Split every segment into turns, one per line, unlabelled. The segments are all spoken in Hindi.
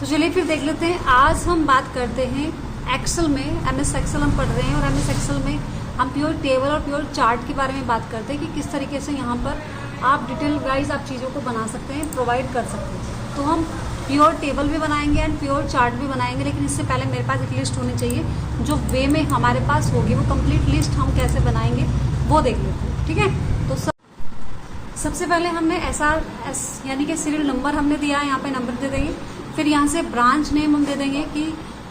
तो चलिए फिर देख लेते हैं। आज हम बात करते हैं एक्सेल में, एमएस एक्सेल हम पढ़ रहे हैं और एमएस एक्सेल में हम प्योर टेबल और प्योर चार्ट के बारे में बात करते हैं कि किस तरीके से यहाँ पर आप डिटेल वाइज आप चीज़ों को बना सकते हैं, प्रोवाइड कर सकते हैं। तो हम प्योर टेबल भी बनाएंगे एंड प्योर चार्ट भी बनाएंगे, लेकिन इससे पहले मेरे पास एक लिस्ट होनी चाहिए जो वे में हमारे पास होगी। वो कंप्लीट लिस्ट हम कैसे बनाएंगे वो देख लेते हैं, ठीक है। तो सबसे पहले हमने एस यानी कि सीरियल नंबर हमने दिया है, यहाँ पे नंबर दे देंगे। फिर यहाँ से ब्रांच नेम हम दे देंगे कि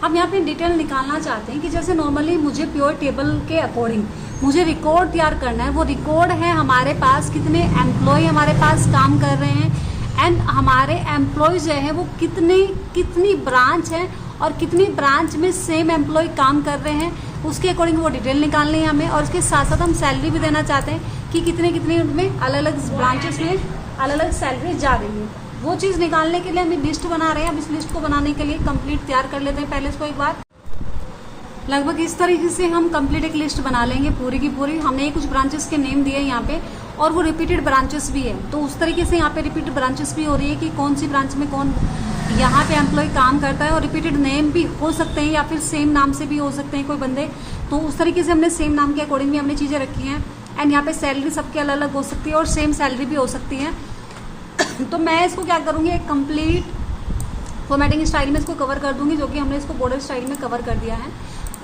हम यहाँ पे डिटेल निकालना चाहते हैं कि जैसे नॉर्मली मुझे प्योर टेबल के अकॉर्डिंग मुझे रिकॉर्ड तैयार करना है। वो रिकॉर्ड है हमारे पास कितने एम्प्लॉय हमारे पास काम कर रहे हैं एंड हमारे एम्प्लॉयज जो है वो कितनी ब्रांच है और कितनी ब्रांच में सेम एम्प्लॉय काम कर रहे हैं, उसके अकॉर्डिंग वो डिटेल निकालनी है हमें। और उसके साथ साथ हम सैलरी भी देना चाहते हैं कि कितने उनमें अलग अलग ब्रांचेस में अलग अलग सैलरी जा रही है। वो चीज़ निकालने के लिए हम लिस्ट बना रहे हैं। अब इस लिस्ट को बनाने के लिए कंप्लीट तैयार कर लेते हैं पहले इसको एक बार। लगभग इस तरीके से हम कंप्लीट एक लिस्ट बना लेंगे पूरी की पूरी। हमने कुछ ब्रांचेस के नेम दिए यहाँ पे और वो रिपीटेड ब्रांचेस भी है, तो उस तरीके से यहाँ पे रिपीटेड ब्रांचेस भी हो रही है कि कौन सी ब्रांच में कौन यहाँ पे एम्प्लॉय काम करता है। और रिपीटेड नेम भी हो सकते हैं या फिर सेम नाम से भी हो सकते हैं कोई बंदे, तो उस तरीके से हमने सेम नाम के अकॉर्डिंग भी हमने चीज़ें रखी हैं। एंड यहाँ पे सैलरी सबकी अलग अलग हो सकती है और सेम सैलरी भी हो सकती है। तो मैं इसको क्या करूँगी, एक कंप्लीट फॉर्मेटिंग स्टाइल में इसको कवर कर दूंगी, जो कि हमने इसको बॉर्डर स्टाइल में कवर कर दिया है।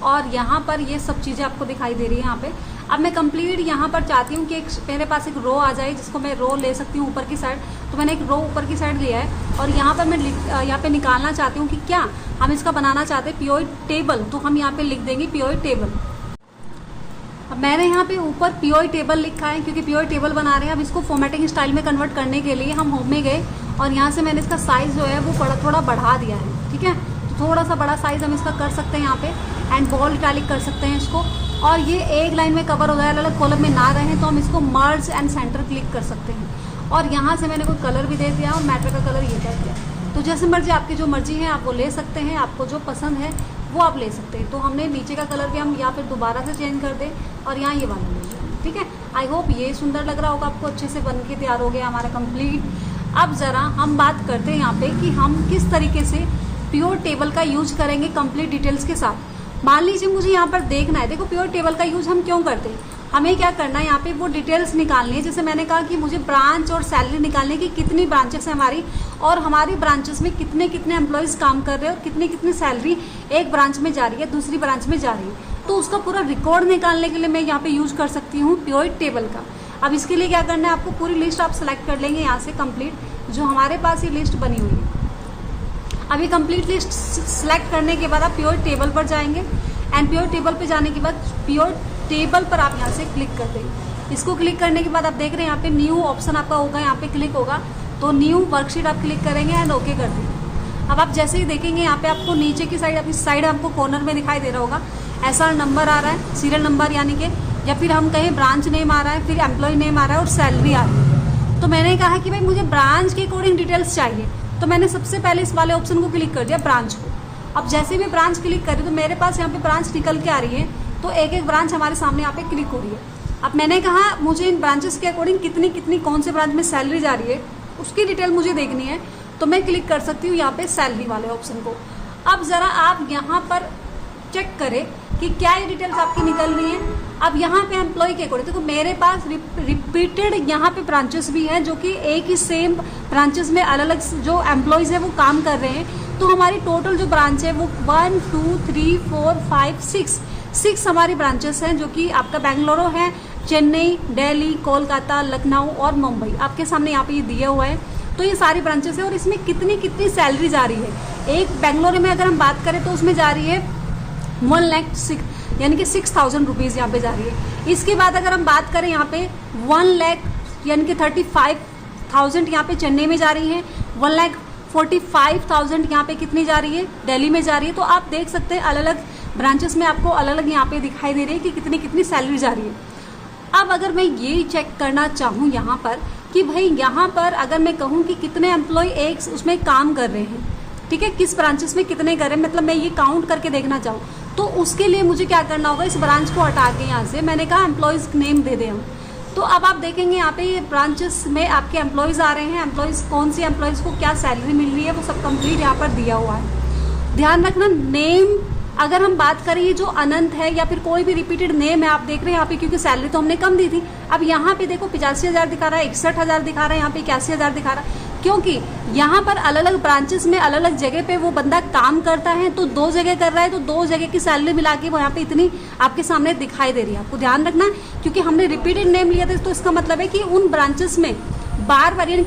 और यहाँ पर ये सब चीज़ें आपको दिखाई दे रही है यहाँ पे। अब मैं कंप्लीट यहाँ पर चाहती हूँ कि एक मेरे पास एक रो आ जाए जिसको मैं रो ले सकती हूँ ऊपर की साइड। तो मैंने एक रो ऊपर की साइड लिया है और यहाँ पर मैं यहाँ पे निकालना चाहती हूँ कि क्या हम इसका बनाना चाहते हैं प्योर टेबल। तो हम यहाँ पे लिख देंगे प्योर टेबल। अब मैंने यहाँ पे ऊपर प्योर टेबल लिखा है क्योंकि प्योर टेबल बना रहे हैं। अब इसको फॉर्मेटिंग स्टाइल में कन्वर्ट करने के लिए हम होम में गए और यहाँ से मैंने इसका साइज़ जो है वो थोड़ा बढ़ा दिया है, ठीक है। तो थोड़ा सा बड़ा साइज़ हम इसका कर सकते हैं यहाँ पे एंड बोल्ड इटैलिक कर सकते हैं इसको। और ये एक लाइन में कवर हो जाए, अलग अलग कॉलम में ना रहे, तो हम इसको मर्ज एंड सेंटर क्लिक कर सकते हैं। और यहाँ से मैंने कोई कलर भी दे दिया और मैटर का कलर ये कर दिया। तो जैसे मर्जी, आपकी जो मर्जी है आप वो ले सकते हैं, आपको जो पसंद है वो आप ले सकते हैं। तो हमने नीचे का कलर भी हम यहाँ पर दोबारा से चेंज कर दें और यहाँ ये वाला ले लें, ठीक है। आई होप ये सुंदर लग रहा होगा आपको, अच्छे से बन के तैयार हो गया हमारा कंप्लीट। अब ज़रा हम बात करते हैं यहाँ पे कि हम किस तरीके से प्योर टेबल का यूज करेंगे कंप्लीट डिटेल्स के साथ। मान लीजिए मुझे यहाँ पर देखना है, देखो प्योर टेबल का यूज हम क्यों करते हैं, हमें क्या करना है यहाँ पे वो डिटेल्स निकालनी है। जैसे मैंने कहा कि मुझे ब्रांच और सैलरी निकालने की कितनी ब्रांचेस है हमारी और हमारी ब्रांचेस में कितने एम्प्लॉयज काम कर रहे हैं और कितनी सैलरी एक ब्रांच में जा रही है दूसरी ब्रांच में जा रही है। तो उसका पूरा रिकॉर्ड निकालने के लिए मैं यहाँ पे यूज कर सकती हूँ प्योर टेबल का। अब इसके लिए क्या करना है, आपको पूरी लिस्ट आप सेलेक्ट कर लेंगे यहाँ से कंप्लीट जो हमारे पास ये लिस्ट बनी हुई है। अभी कंप्लीट लिस्ट सेलेक्ट करने के बाद आप प्योर टेबल पर जाएंगे एंड प्योर टेबल पे जाने के बाद प्योर टेबल पर आप यहाँ से क्लिक कर देंगे। इसको क्लिक करने के बाद आप देख रहे हैं यहाँ पे न्यू ऑप्शन आपका होगा, यहाँ पे क्लिक होगा तो न्यू वर्कशीट आप क्लिक करेंगे एंड ओके कर देंगे। अब आप जैसे ही देखेंगे यहाँ पे आपको नीचे की साइड, इस साइड आपको कॉर्नर में दिखाई दे रहा होगा SR नंबर आ रहा है, सीरियल नंबर यानी कि, या फिर हम कहें ब्रांच नेम आ रहा है, फिर एम्प्लॉय नेम आ रहा है और सैलरी आ रही है। तो मैंने कहा कि भाई मुझे ब्रांच के अकॉर्डिंग डिटेल्स चाहिए, तो मैंने सबसे पहले इस वाले ऑप्शन को क्लिक कर दिया, ब्रांच को। अब जैसे भी ब्रांच क्लिक करी तो मेरे पास यहाँ पे ब्रांच निकल के आ रही है, तो एक ब्रांच हमारे सामने यहाँ पे क्लिक हो रही है। अब मैंने कहा मुझे इन ब्रांचेस के अकॉर्डिंग कितनी कौन से ब्रांच में सैलरी जा रही है उसकी डिटेल मुझे देखनी है, तो मैं क्लिक कर सकती हूँ यहाँ पे सैलरी वाले ऑप्शन को। अब ज़रा आप यहाँ पर चेक करें कि क्या ये डिटेल्स आपकी निकल रही है। अब यहाँ पे एम्प्लॉय के अकॉर्डिंग देखो मेरे पास रिपीटेड यहाँ पे ब्रांचेस भी हैं जो कि एक ही सेम ब्रांचेस में अलग अलग जो एम्प्लॉयज़ है वो काम कर रहे हैं। तो हमारी टोटल जो ब्रांच है वो 1 2 3 4 5 6 हमारी ब्रांचेस हैं, जो कि आपका बेंगलुरु है, चेन्नई, दिल्ली, कोलकाता, लखनऊ और मुंबई आपके सामने यहाँ पे ये दिया हुआ है। तो ये सारी ब्रांचेस है और इसमें कितनी सैलरी जा रही है। एक बेंगलुरु में अगर हम बात करें तो उसमें जा रही है 1 लाख 6 यानी कि 6,000 रुपीज़ यहाँ पे जा रही है। इसके बाद अगर हम बात करें यहाँ पे 1 लाख यानी कि 35,000 यहाँ पे चेन्नई में जा रही है, 1,45,000 यहाँ पे कितनी जा रही है, दिल्ली में जा रही है। तो आप देख सकते हैं अलग अलग ब्रांचेस में आपको अलग अलग यहाँ पे दिखाई दे रही है कि कितनी सैलरी जा रही है। अब अगर मैं ये चेक करना चाहूँ यहाँ पर कि भाई यहाँ पर अगर मैं कहूँ कि कितने एम्प्लॉय एक उसमें काम कर रहे हैं, ठीक है, किस ब्रांचेस में कितने कर रहे हैं, मतलब मैं ये काउंट करके देखना चाहूँ, तो उसके लिए मुझे क्या करना होगा, इस ब्रांच को हटा के यहाँ से मैंने कहा एम्प्लॉयज़ नेम दे दें हम। तो अब आप देखेंगे यहाँ पे ये ब्रांचेस में आपके एम्प्लॉयज़ आ रहे हैं, एम्प्लॉयज़ कौन सी एम्प्लॉयज़ को क्या सैलरी मिल रही है वो सब कंप्लीट यहाँ पर दिया हुआ है। ध्यान रखना नेम, अगर हम बात करें ये जो अनंत है या फिर कोई भी रिपीटेड नेम है आप देख रहे हैं यहाँ पे, क्योंकि सैलरी तो हमने कम दी थी। अब यहाँ पे देखो 85,000 दिखा रहा है, 61,000 दिखा रहा है, यहाँ पे 81,000 दिखा रहा है, क्योंकि यहाँ पर अलग अलग ब्रांचेस में अलग अलग जगह पे वो बंदा काम करता है, तो 2 जगह कर रहा है, तो 2 जगह की सैलरी मिला के वो यहाँ पे इतनी आपके सामने दिखाई दे रही है। आपको ध्यान रखना, क्योंकि हमने रिपीटेड नेम लिया था, तो इसका मतलब है कि उन ब्रांचेस में बार बार यानी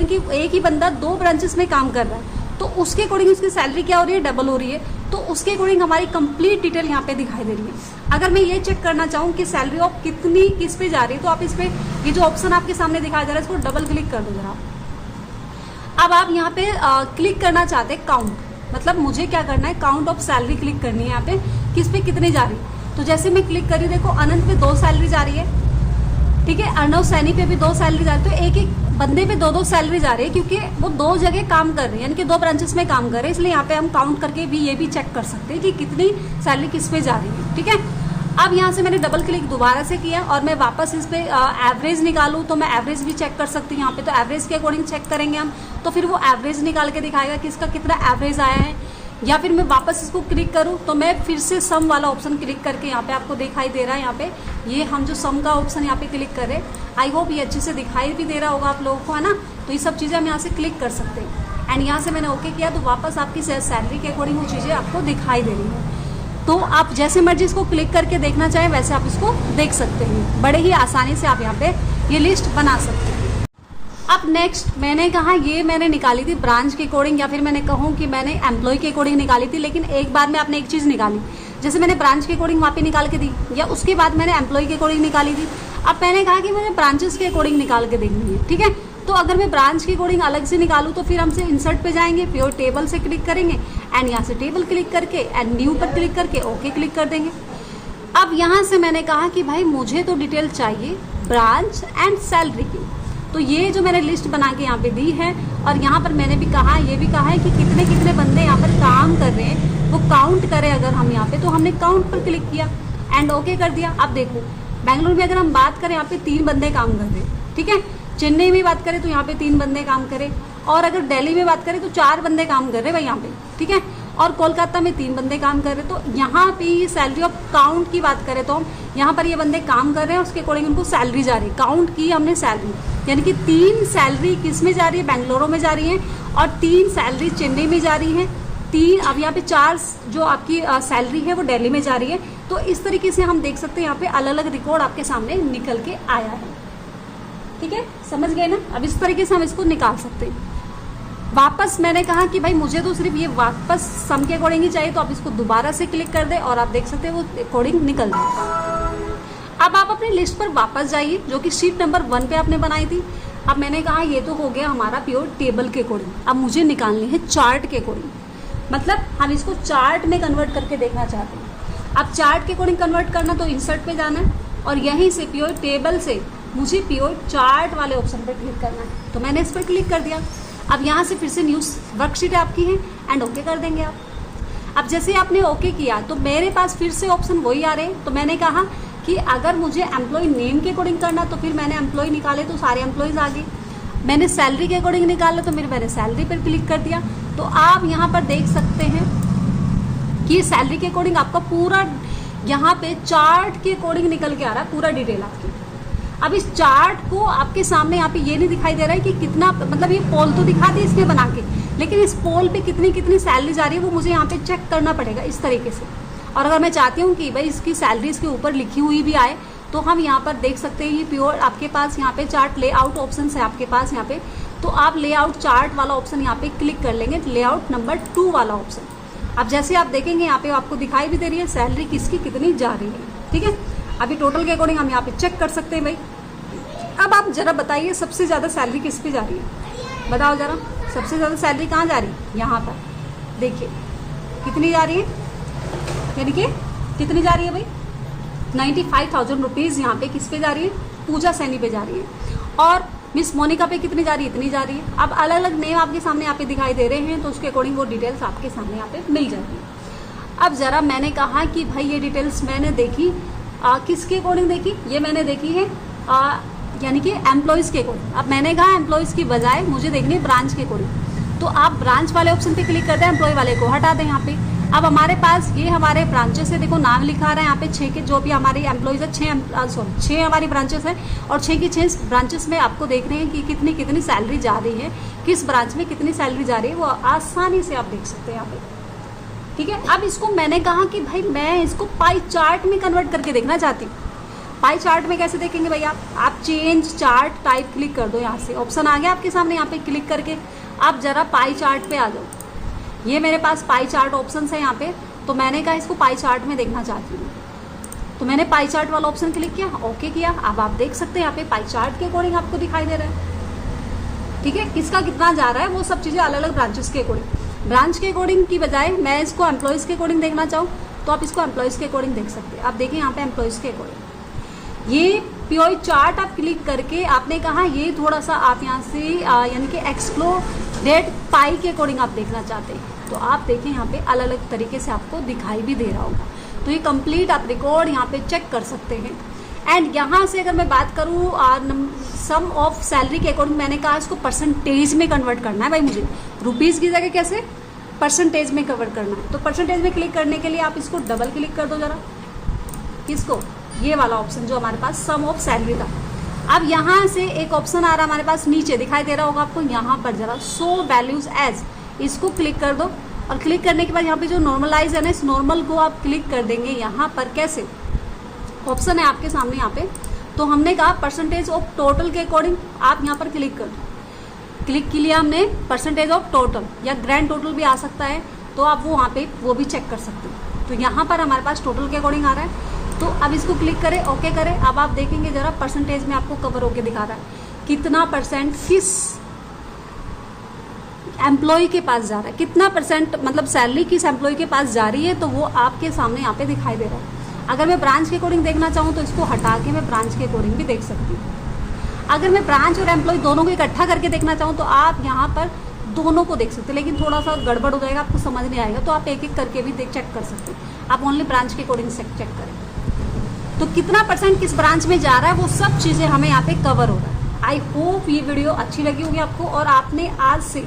कि एक ही बंदा 2 ब्रांचेस में काम कर रहा है, तो उसके अकॉर्डिंग उसकी सैलरी क्या हो रही है, डबल हो रही है, तो उसके अकॉर्डिंग हमारी कंप्लीट डिटेल यहाँ पे दिखाई दे रही है। अगर मैं ये चेक करना चाहूँ कि सैलरी ऑफ कितनी किस पे जा रही है, तो आप इस पे ये जो ऑप्शन आपके सामने दिखाया जा रहा है इसको डबल क्लिक कर दो जरा। अब आप यहाँ पे क्लिक करना चाहते हैं काउंट, मतलब मुझे क्या करना है, काउंट ऑफ सैलरी क्लिक करनी है यहाँ पे, किस पे कितने जा रही है। तो जैसे मैं क्लिक करी, देखो अनंत पे 2 सैलरी जा रही है, ठीक है, अर्णव सैनी पे भी 2 सैलरी जा रही है, तो एक एक बंदे पे 2-2 सैलरी जा रही है, क्योंकि वो 2 जगह काम कर रहे हैं, यानी कि 2 ब्रांचेस में काम कर रहे हैं, इसलिए यहाँ पे हम काउंट करके भी ये भी चेक कर सकते हैं कि कितनी सैलरी किस पे जा रही है। ठीक है, अब यहाँ से मैंने डबल क्लिक दोबारा से किया और मैं वापस इस पे एवरेज निकालूँ तो मैं एवरेज भी चेक कर सकती हूँ यहाँ पे, तो एवरेज के अकॉर्डिंग चेक करेंगे हम, तो फिर वो एवरेज निकाल के दिखाएगा कि इसका कितना एवरेज आया है। या फिर मैं वापस इसको क्लिक करूँ तो मैं फिर से सम वाला ऑप्शन क्लिक करके यहाँ पे आपको दिखाई दे रहा है, यहाँ पे ये हम जो सम का ऑप्शन यहाँ पे क्लिक करें, आई होप ये अच्छे से दिखाई भी दे रहा होगा आप लोगों को, है ना। तो ये सब चीज़ें हम यहाँ से क्लिक कर सकते हैं एंड यहाँ से मैंने ओके किया तो वापस आपकी सैलरी के अकॉर्डिंग वो चीज़ें आपको दिखाई दे रही है। तो आप जैसे मर्जी इसको क्लिक करके देखना चाहें वैसे आप इसको देख सकते हैं, बड़े ही आसानी से आप यहाँ पे ये लिस्ट बना सकते हैं। अब नेक्स्ट मैंने कहा ये मैंने निकाली थी ब्रांच के अकॉर्डिंग, या फिर मैंने कहूँ कि मैंने एम्प्लॉय के अकॉर्डिंग निकाली थी, लेकिन एक बार में आपने एक चीज़ निकाली, जैसे मैंने ब्रांच के अकॉर्डिंग वहाँ पे निकाल के दी, या उसके बाद मैंने एम्प्लॉय के अकॉर्डिंग निकाली थी। अब मैंने कहा कि मुझे ब्रांचेस के अकॉर्डिंग निकाल के देखनी है, ठीक है। तो अगर मैं ब्रांच के अकॉर्डिंग अलग से निकालूँ तो फिर हमसे इंसर्ट पे जाएंगे, प्योर टेबल से क्लिक करेंगे एंड यहाँ से टेबल क्लिक करके एंड न्यू पर क्लिक करके ओके क्लिक कर देंगे। अब यहाँ से मैंने कहा कि भाई मुझे तो डिटेल चाहिए ब्रांच एंड सैलरी की, तो ये जो मैंने लिस्ट बना के यहाँ पे दी है और यहाँ पर मैंने भी कहा, ये भी कहा है कि कितने कितने बंदे यहाँ पर काम कर रहे हैं वो काउंट करें अगर हम यहाँ पे, तो हमने काउंट पर क्लिक किया एंड ओके कर दिया। अब देखो बेंगलुरु में अगर हम बात करें यहाँ पे 3 बंदे काम कर रहे हैं, ठीक है। चेन्नई में बात करें तो यहाँ पे 3 बंदे काम करें, और अगर दिल्ली में बात करें तो 4 बंदे काम कर रहे हैं भाई यहाँ पे, ठीक है। और कोलकाता में 3 बंदे काम कर रहे हैं। तो यहाँ पे सैलरी ऑफ काउंट की बात करें तो हम यहाँ पर ये बंदे काम कर रहे हैं, उसके अकॉर्डिंग उनको सैलरी जा रही है, काउंट की हमने सैलरी, यानी कि 3 सैलरी किस में जा रही है, बेंगलुरु में जा रही है, और 3 सैलरी चेन्नई में जा रही है, 3 अब यहाँ पे 4 जो आपकी सैलरी है वो दिल्ली में जा रही है। तो इस तरीके से हम देख सकते हैं यहाँ पे अलग अलग रिकॉर्ड आपके सामने निकल के आया है, ठीक है, समझ गए ना। अब इस तरीके से हम इसको निकाल सकते हैं। वापस मैंने कहा कि भाई मुझे तो सिर्फ ये वापस सम के अकॉर्डिंग ही चाहिए, तो आप इसको दोबारा से क्लिक कर दें और आप देख सकते हैं वो अकॉर्डिंग निकल जाए। अब आप अपनी लिस्ट पर वापस जाइए जो कि शीट नंबर 1 पे आपने बनाई थी। अब मैंने कहा ये तो हो गया हमारा प्योर टेबल के अकॉर्डिंग, अब मुझे निकालनी है चार्ट के अकॉर्डिंग, मतलब हम इसको चार्ट में कन्वर्ट करके देखना चाहते हैं। अब चार्ट के अकॉर्डिंग कन्वर्ट करना तो इंसर्ट पे जाना है और यहीं से प्योर टेबल से मुझे प्योर चार्ट वाले ऑप्शन पर क्लिक करना है, तो मैंने इस पर क्लिक कर दिया। अब यहाँ से फिर से न्यूज़ वर्कशीट आपकी है एंड ओके कर देंगे आप। अब जैसे आपने ओके किया तो मेरे पास फिर से ऑप्शन वही आ रहे हैं, तो मैंने कहा कि अगर मुझे एम्प्लॉय नेम के अकॉर्डिंग करना तो फिर मैंने एम्प्लॉय निकाले तो सारे एम्प्लॉयज़ आ गए, मैंने सैलरी के अकॉर्डिंग निकाला तो मैंने सैलरी पर क्लिक कर दिया। तो आप यहाँ पर देख सकते हैं कि सैलरी के अकॉर्डिंग आपका पूरा यहाँ पे चार्ट के अकॉर्डिंग निकल के आ रहा है, पूरा डिटेल आपकी। अब इस चार्ट को आपके सामने यहाँ पे ये नहीं दिखाई दे रहा है कि कितना, मतलब ये पोल तो दिखा दी इसने बना के, लेकिन इस पोल पे कितनी कितनी सैलरी जा रही है वो मुझे यहाँ पे चेक करना पड़ेगा इस तरीके से। और अगर मैं चाहती हूँ कि भाई इसकी सैलरी इसके ऊपर लिखी हुई भी आए तो हम यहाँ पर देख सकते हैं, ये प्योर आपके पास यहाँ पे चार्ट लेआउट ऑप्शन है आपके पास यहाँ पे, तो आप लेआउट चार्ट वाला ऑप्शन यहाँ पे क्लिक कर लेंगे, लेआउट नंबर 2 वाला ऑप्शन। अब जैसे आप देखेंगे यहाँ पे आपको दिखाई भी दे रही है सैलरी किसकी कितनी जा रही है, ठीक है। अभी टोटल के अकॉर्डिंग हम यहाँ पे चेक कर सकते हैं भाई। अब आप जरा बताइए सबसे ज़्यादा सैलरी किस पे जा रही है, बताओ जरा, सबसे ज़्यादा सैलरी कहाँ जा रही है, यहाँ पर देखिए कितनी जा रही है, यानी कि कितनी जा रही है भाई 95,000 रुपीज़ यहाँ पे किस पे जा रही है, पूजा सैनी पे जा रही है। और मिस मोनिका पे कितनी जा रही है, इतनी जा रही है। अब अलग अलग नेम आपके सामने यहाँ पे दिखाई दे रहे हैं, तो उसके अकॉर्डिंग वो डिटेल्स आपके सामने यहाँ पे मिल जाएगी। अब ज़रा मैंने कहा कि भाई ये डिटेल्स मैंने देखी किसके अकॉर्डिंग देखी, ये मैंने देखी है यानी कि एम्प्लॉयज़ के अकॉर्डिंग। अब मैंने कहा एम्प्लॉयज़ की बजाय मुझे देखनी है ब्रांच के अकॉर्डिंग, तो आप ब्रांच वाले ऑप्शन पे क्लिक करते हैं, एम्प्लॉय वाले को हटा दें यहाँ पे। अब हमारे पास ये हमारे ब्रांचेस है, देखो नाम लिखा रहा है यहाँ पे 6 के जो भी हमारी एम्प्लॉयज़ है, 6 हमारी ब्रांचेस है और 6 की 6 ब्रांचेस में आपको देख रहे हैं कि कितनी कितनी सैलरी जा रही है, किस ब्रांच में कितनी सैलरी जा रही है, वो आसानी से आप देख सकते हैं यहाँ पे। ठीक है, अब इसको मैंने कहा कि भाई मैं इसको पाई चार्ट में कन्वर्ट करके देखना चाहती हूँ। पाई चार्ट में कैसे देखेंगे भैया, आप चेंज चार्ट टाइप क्लिक कर दो, यहाँ से ऑप्शन आ गया आपके सामने, यहाँ पे क्लिक करके आप जरा पाई चार्ट पे आ जाओ। ये मेरे पास पाई चार्ट ऑप्शन है यहाँ पे, तो मैंने कहा इसको पाई चार्ट में देखना चाहती हूँ, तो मैंने पाई चार्ट वाला ऑप्शन क्लिक किया, ओके किया। अब आप देख सकते हैं यहाँ पे पाई चार्ट के अकॉर्डिंग आपको दिखाई दे रहा है। ठीक है, किसका कितना जा रहा है वो सब चीज़ें अलग अलग ब्रांचेस के अकॉर्डिंग। ब्रांच के अकॉर्डिंग की बजाय मैं इसको एम्प्लॉयज़ के अकॉर्डिंग देखना चाहूँ तो आप इसको एम्प्लॉयज़ के अकॉर्डिंग देख सकते हैं। आप देखिए यहाँ पे एम्प्लॉयज़ के अकॉर्डिंग ये प्योर चार्ट आप क्लिक करके आपने कहा ये थोड़ा सा आप यहाँ से यानी कि एक्सप्लोरेट पाई के अकॉर्डिंग आप देखना चाहते हैं, तो आप देखें यहाँ पे अलग अलग तरीके से आपको दिखाई भी दे रहा होगा। तो ये कंप्लीट आप रिकॉर्ड यहाँ पे चेक कर सकते हैं। एंड यहाँ से अगर मैं बात करूँ सम ऑफ सैलरी के अकॉर्डिंग, मैंने कहा इसको परसेंटेज में कन्वर्ट करना है भाई मुझे, रुपीज़ की जगह कैसे परसेंटेज में कन्वर्ट करना है। तो परसेंटेज में क्लिक करने के लिए आप इसको डबल क्लिक कर दो जरा, किसको, ये वाला ऑप्शन जो हमारे पास सम ऑफ सैलरी था। अब यहाँ से एक ऑप्शन आ रहा है हमारे पास नीचे दिखाई दे रहा होगा आपको, यहाँ पर जरा शो वैल्यूज एज, इसको क्लिक कर दो और क्लिक करने के बाद यहाँ पे जो नॉर्मलाइज है ना, इस नॉर्मल को आप क्लिक कर देंगे। यहाँ पर कैसे ऑप्शन है आपके सामने यहाँ पे, तो हमने कहा परसेंटेज ऑफ टोटल के अकॉर्डिंग आप यहाँ पर क्लिक कर दो। क्लिक के लिए हमने परसेंटेज ऑफ टोटल या ग्रैंड टोटल भी आ सकता है, तो आप वो वहाँ पे वो भी चेक कर सकते हैं। तो यहाँ पर हमारे पास टोटल के अकॉर्डिंग आ रहा है, तो अब इसको क्लिक करें, ओके करें। अब आप देखेंगे जरा परसेंटेज में आपको कवर होके दिखा रहा है कितना परसेंट किस एम्प्लॉय के पास जा रहा है, कितना परसेंट मतलब सैलरी किस एम्प्लॉय के पास जा रही है, तो वो आपके सामने यहाँ पे दिखाई दे रहा है। अगर मैं ब्रांच के अकॉर्डिंग देखना चाहूँ तो इसको हटा के मैं ब्रांच के अकॉर्डिंग भी देख सकती हूँ। अगर मैं ब्रांच और एम्प्लॉय दोनों को इकट्ठा करके देखना चाहूँ तो आप यहाँ पर दोनों को देख सकते हैं, लेकिन थोड़ा सा गड़बड़ हो जाएगा, आपको समझ नहीं आएगा, तो आप एक एक करके भी चेक कर सकते हैं। आप ओनली ब्रांच के अकॉर्डिंग चेक करें तो कितना परसेंट किस ब्रांच में जा रहा है वो सब चीज़ें हमें यहाँ पे कवर हो रहा है। आई होप ये वीडियो अच्छी लगी होगी आपको और आपने आज से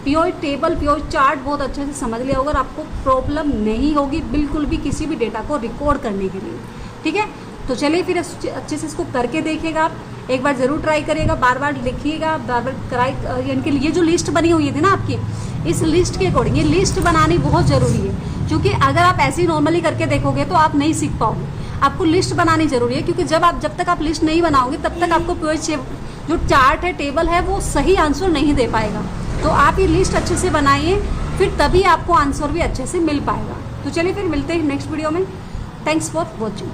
प्योर टेबल प्योर चार्ट बहुत अच्छे से समझ लिया होगा और आपको प्रॉब्लम नहीं होगी बिल्कुल भी किसी भी डेटा को रिकॉर्ड करने के लिए। ठीक है, तो चलिए फिर अच्छे से इसको करके देखिएगा, आप एक बार ज़रूर ट्राई करिएगा, बार बार लिखिएगा, बार बार ट्राई, यानी कि ये जो लिस्ट बनी हुई थी ना आपकी, इस लिस्ट के अकॉर्डिंग ये लिस्ट बनानी बहुत ज़रूरी है, क्योंकि अगर आप ऐसे ही नॉर्मली करके देखोगे तो आप नहीं सीख पाओगे। आपको लिस्ट बनानी जरूरी है, क्योंकि जब तक आप लिस्ट नहीं बनाओगे तब तक आपको प्योर जो चार्ट है टेबल है वो सही आंसर नहीं दे पाएगा। तो आप ये लिस्ट अच्छे से बनाइए, फिर तभी आपको आंसर भी अच्छे से मिल पाएगा। तो चलिए फिर मिलते हैं नेक्स्ट वीडियो में। Thanks for watching.